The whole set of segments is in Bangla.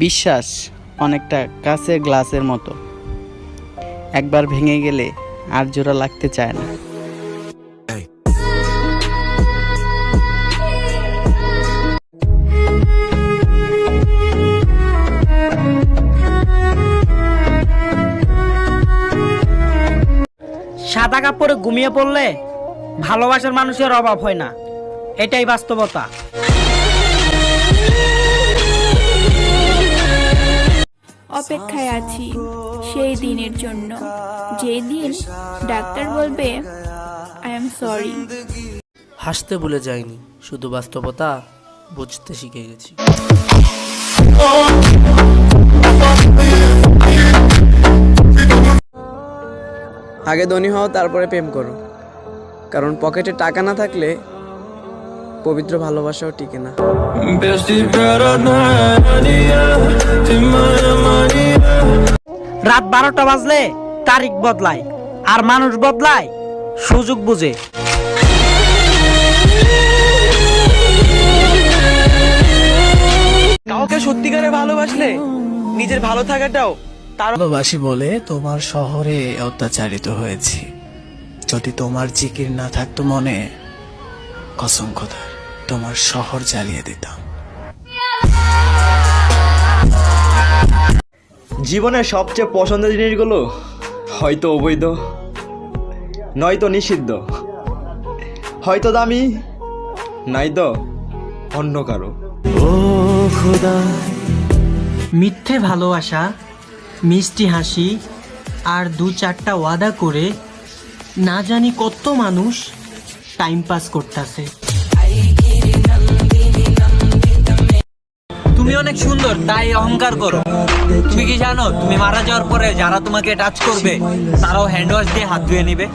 বিশ্বাস অনেকটা কাঁচের গ্লাসের মতো, একবার ভেঙে গেলে আর জোড়া লাগতে চায় না। সাদা কাপড়ে ঘুমিয়ে পড়লে ভালোবাসার মানুষের অভাব হয় না, এটাই বাস্তবতা। অপেক্ষায় আছি সেই দিনের জন্য, যেই দিন ডাক্তার বলবে আই এম সরি। হাসতে ভুলে যাইনি, শুধু বাস্তবতা বুঝতে শিখে গেছি। আগে ধনী হও, তারপরে প্রেম করো, কারণ পকেটে টাকা না থাকলে পবিত্র ভালোবাসাও টিকে না। রাত 12টা বাজলে তারিখ বদলায়, আর মানুষ বদলায় সুযোগ বুঝে। কাউকে সত্যিকারে ভালোবাসলে নিজের ভালো থাকাটাও তার ভালোবাসি বলে তোমার শহরে অত্যাচারিত হয়েছি। যদি তোমার জিকির না থাকতো মনে, কসম খোদার তোমার শহর জ্বালিয়ে দিতাম। জীবনের সবচেয়ে পছন্দের জিনিসগুলো হয়তো অবৈধ, নয়তো নিষিদ্ধ, হয়তো দামি, নয়তো অন্য কারো। মিথ্যে ভালোবাসা, মিষ্টি হাসি আর 2-4টা ওয়াদা করে না জানি কত মানুষ টাইম পাস করতেছে। তুমি অনেক সুন্দর তাই অহংকার করো। তুমি কি জানো তুমি মারা যাওয়ার পরে যারা তোমাকে টাচ করবে তারাও হ্যান্ড ওয়াশ দিয়ে হাত ধুয়ে নিবে।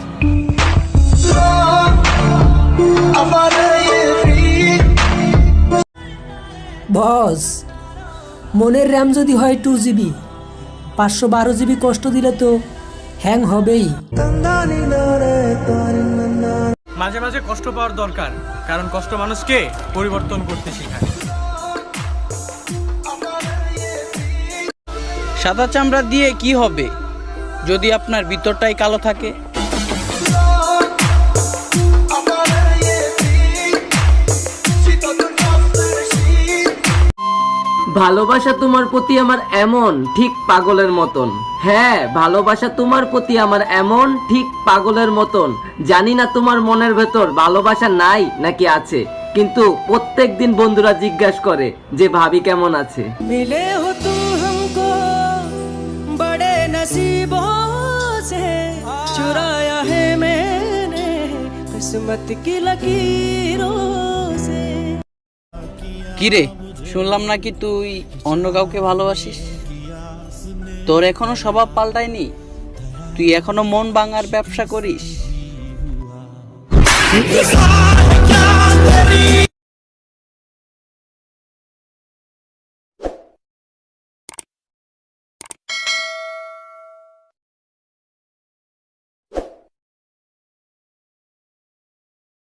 বস, মনের র্যাম যদি হয় 2GB, 512GB কষ্ট দিলে তো হ্যাং হবেই। মাঝে মাঝে কষ্ট পাওয়ার দরকার, কারণ কষ্ট মানুষকে পরিবর্তন করতে শেখায়। সাদা চামড়া দিয়ে কি হবে যদি আপনার ভিতরটাই কালো থাকে? ভালোবাসা তোমার প্রতি আমার এমন ঠিক পাগলের মতন। হ্যাঁ, ভালোবাসা তোমার প্রতি আমার এমন ঠিক পাগলের মতন। জানি না তোমার মনের ভেতর ভালোবাসা নাই নাকি আছে, কিন্তু প্রত্যেক দিন বন্ধুরা জিজ্ঞাসা করে যে ভাবি কেমন আছে। মিলে হো তুম हमको बड़े नसीबों से, चुराया है मैंने किस्मत की लकीरों से। কিরে, শুনলাম নাকি তুই অন্য কাউকে ভালোবাসিস? তোর এখনো স্বভাব পাল্টায়নি? তুই এখনো মন ভাঙার ব্যবসা করিস?